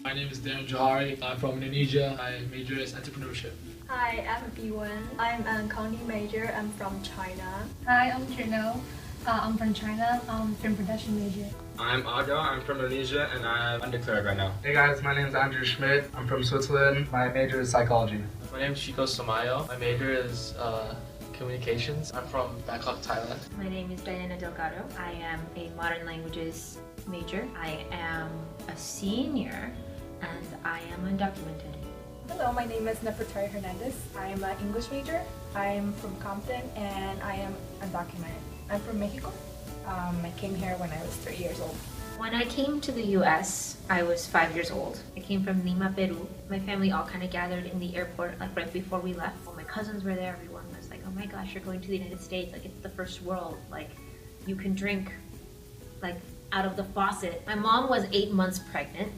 My name is Darren Johari. I'm from Indonesia. My major is entrepreneurship. Hi, I'm Iwan. I'm an accounting major. I'm from China. Hi, I'm Trino. I'm from China. I'm film production major. I'm Aga, I'm from Indonesia, and I'm undeclared right now. Hey guys, my name is Andrew Schmidt. I'm from Switzerland. My major is psychology. My name is Chico Samayo. My major is communications. I'm from Bangkok, Thailand. My name is Diana Delgado. I am a modern languages major. I am a senior and I am undocumented. Hello, my name is Nefertari Hernandez. I am an English major. I am from Compton and I am undocumented. I'm from Mexico. I came here when I was 3 years old. When I came to the US, I was 5 years old. I came from Lima, Peru. My family all kind of gathered in the airport like right before we left. When my cousins were there, everyone was like, oh my gosh, you're going to the United States. Like, it's the first world. Like, you can drink like out of the faucet. My mom was 8 months pregnant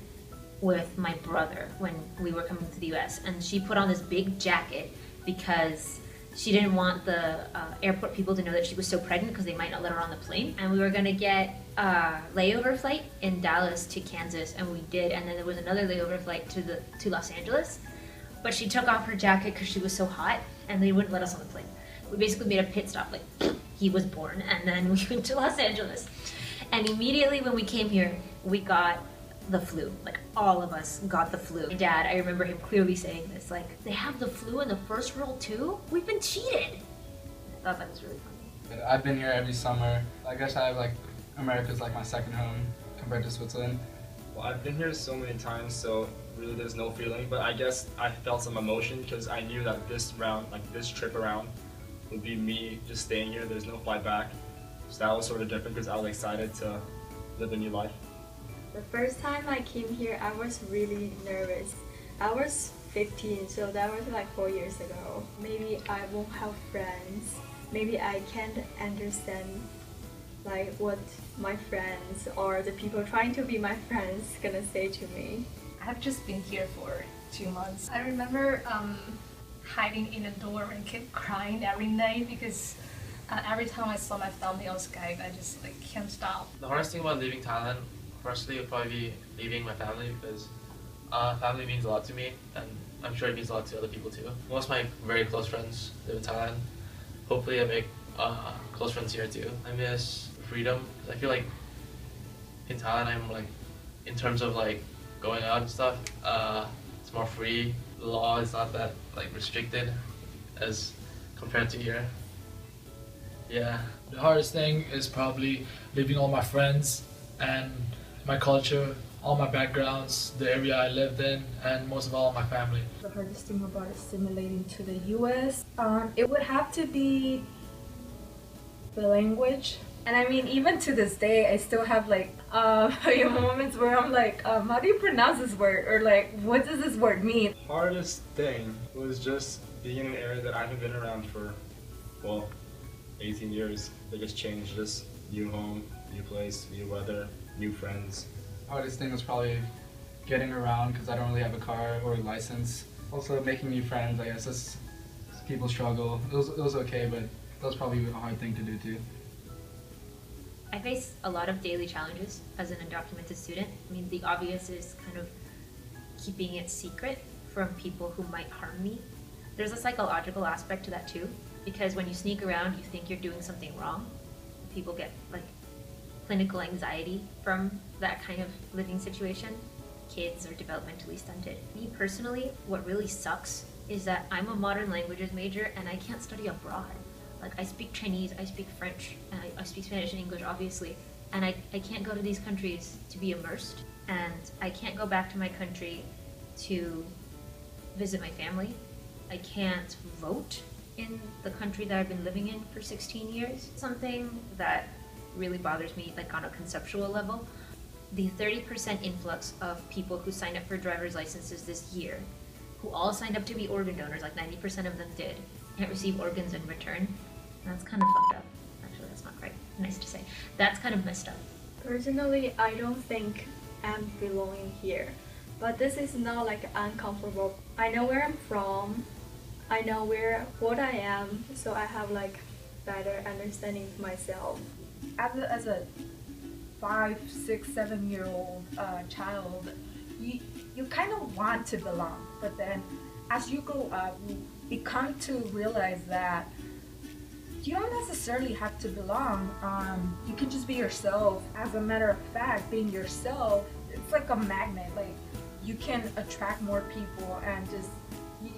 with my brother when we were coming to the US, and she put on this big jacket because she didn't want the airport people to know that she was so pregnant because they might not let her on the plane. And we were gonna get a layover flight in Dallas to Kansas, and we did. And then there was another layover flight to Los Angeles. But she took off her jacket because she was so hot, and they wouldn't let us on the plane. We basically made a pit stop, like he was born, and then we went to Los Angeles. And immediately when we came here, we got the flu. Like, all of us got the flu. My dad, I remember him clearly saying this, like, they have the flu in the first world too? We've been cheated. I thought that was really funny. I've been here every summer. I guess I have like America's like my second home compared to Switzerland. Well, I've been here so many times, so really there's no feeling, but I guess I felt some emotion because I knew that this round, like this trip around, would be me just staying here. There's no flight back. So that was sort of different because I was excited to live a new life. The first time I came here, I was really nervous. I was 15, so that was like 4 years ago. Maybe I won't have friends. Maybe I can't understand like what my friends or the people trying to be my friends gonna say to me. I've just been here for 2 months. I remember hiding in a dorm and kept crying every night because every time I saw my family on Skype, I just like can't stop. The hardest thing about leaving Thailand, firstly, would probably be leaving my family because family means a lot to me, and I'm sure it means a lot to other people too. Most of my very close friends live in Thailand. Hopefully I make close friends here too. I miss freedom. I feel like in Thailand I'm like, in terms of like going out and stuff, it's more free. The law is not that like restricted as compared to here. Yeah. The hardest thing is probably leaving all my friends and my culture, all my backgrounds, the area I lived in, and most of all my family. The hardest thing about assimilating to the US, it would have to be the language. And I mean, even to this day, I still have like moments where I'm like, how do you pronounce this word? Or like, what does this word mean? Hardest thing was just being in an area that I haven't been around for, well, 18 years. Biggest change, just new home, new place, new weather, new friends. Hardest thing was probably getting around because I don't really have a car or a license. Also making new friends, I guess that's, people struggle. It was okay, but that was probably a hard thing to do too. I face a lot of daily challenges as an undocumented student. I mean, the obvious is kind of keeping it secret from people who might harm me. There's a psychological aspect to that too, because when you sneak around, you think you're doing something wrong. People get like clinical anxiety from that kind of living situation. Kids are developmentally stunted. Me personally, what really sucks is that I'm a modern languages major and I can't study abroad. Like, I speak Chinese, I speak French, and I speak Spanish and English, obviously, and I can't go to these countries to be immersed, and I can't go back to my country to visit my family. I can't vote in the country that I've been living in for 16 years. Something that really bothers me, like on a conceptual level, the 30% influx of people who signed up for driver's licenses this year, who all signed up to be organ donors, like 90% of them did, can't receive organs in return. That's kind of fucked up. Actually, that's not quite nice to say. That's kind of messed up. Personally, I don't think I'm belonging here. But this is not like uncomfortable. I know where I'm from. I know what I am, so I have like better understanding of myself. As a 5, 6, 7-year-old child, you kind of want to belong, but then as you grow up, you come to realize that you don't necessarily have to belong. You can just be yourself. As a matter of fact, being yourself, it's like a magnet. Like you can attract more people, and just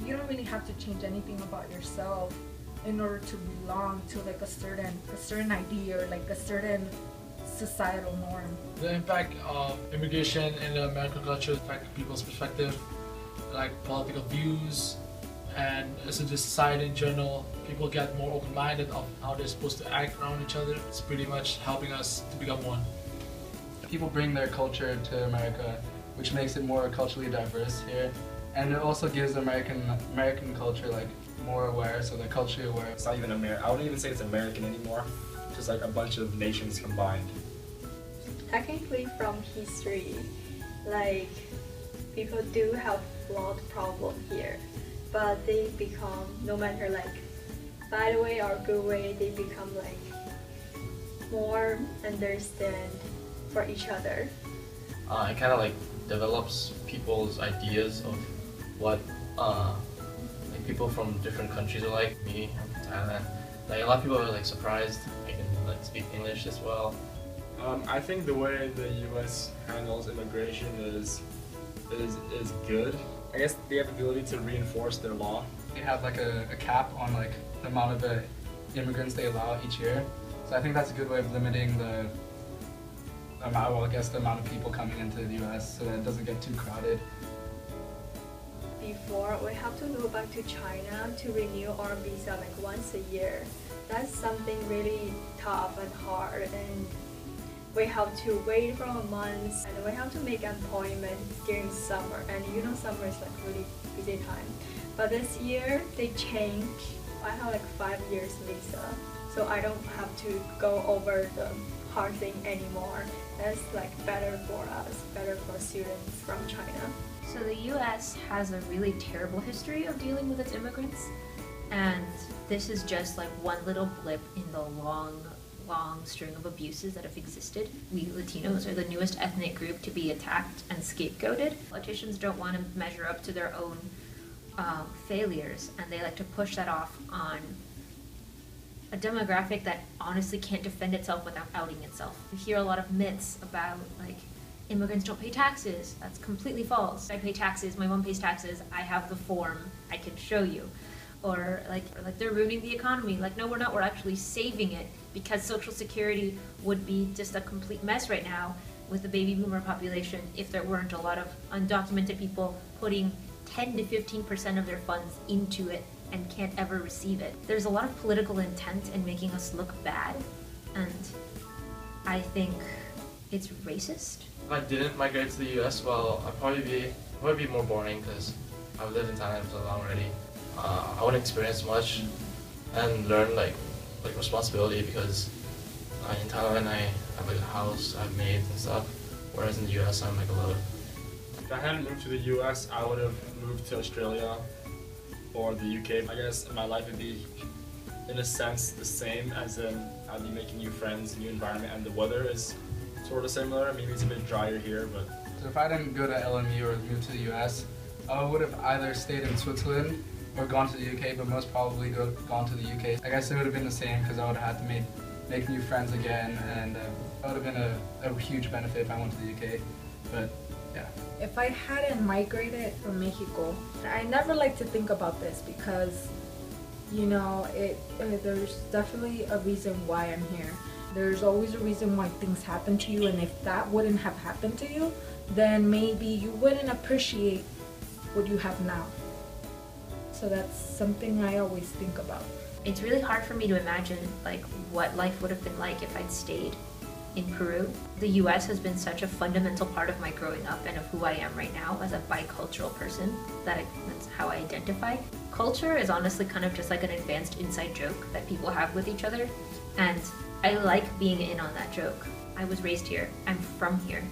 you don't really have to change anything about yourself in order to belong to like a certain idea or like a certain societal norm. The impact of immigration in the American culture affect people's perspective, like political views, and as a society in general, people get more open-minded of how they're supposed to act around each other. It's pretty much helping us to become one. People bring their culture to America, which makes it more culturally diverse here, and it also gives American culture like more aware, so they're culturally aware. It's not even American. I wouldn't even say it's American anymore. Just like a bunch of nations combined. Technically from history, like people do have flawed problem here, but they become, no matter like bad way or good way, they become like more understand for each other. It kind of like develops people's ideas of what like people from different countries are like. Me, I'm from Thailand. Like a lot of people are like surprised I can like speak English as well. I think the way the U.S. handles immigration is good. I guess they have the ability to reinforce their law. They have like a cap on like the amount of immigrants they allow each year. So I think that's a good way of limiting the amount, well, I guess the amount of people coming into the U.S. so that it doesn't get too crowded. Before, we have to go back to China to renew our visa like once a year. That's something really tough and hard, and we have to wait for a month, and we have to make an appointment during summer, and you know summer is like really busy time. But this year they changed. I have like 5 years visa, so I don't have to go over the hard thing anymore. That's like better for us, better for students from China. So the US has a really terrible history of dealing with its immigrants, and this is just like one little blip in the long string of abuses that have existed. We Latinos are the newest ethnic group to be attacked and scapegoated. Politicians don't want to measure up to their own failures, and they like to push that off on a demographic that honestly can't defend itself without outing itself. We hear a lot of myths about like immigrants don't pay taxes. That's completely false. I pay taxes, my mom pays taxes, I have the form, I can show you. Or like they're ruining the economy. Like, no, we're not, we're actually saving it, because Social Security would be just a complete mess right now with the baby boomer population if there weren't a lot of undocumented people putting 10 to 15% of their funds into it and can't ever receive it. There's a lot of political intent in making us look bad, and I think it's racist. If I didn't migrate to the US, well, I'd probably be more boring because I've lived in Thailand for so long already. I wouldn't experience much and learn like responsibility, because in Thailand I have like a house, I have maids and stuff, whereas in the US I'm like alone. If I hadn't moved to the U.S., I would have moved to Australia or the UK. I guess my life would be, in a sense, the same, as in I'd be making new friends, new environment, and the weather is sort of similar. Maybe it's a bit drier here, but... So if I didn't go to LMU or move to the US, I would have either stayed in Switzerland or gone to the UK, but most probably gone to the UK. I guess it would have been the same, because I would have had to make new friends again, and that would have been a huge benefit if I went to the UK. But yeah. If I hadn't migrated from Mexico, I never like to think about this, because you know, there's definitely a reason why I'm here. There's always a reason why things happen to you, and if that wouldn't have happened to you, then maybe you wouldn't appreciate what you have now. So that's something I always think about. It's really hard for me to imagine like what life would have been like if I'd stayed in Peru. The US has been such a fundamental part of my growing up and of who I am right now as a bicultural person, that's how I identify. Culture is honestly kind of just like an advanced inside joke that people have with each other, and I like being in on that joke. I was raised here, I'm from here,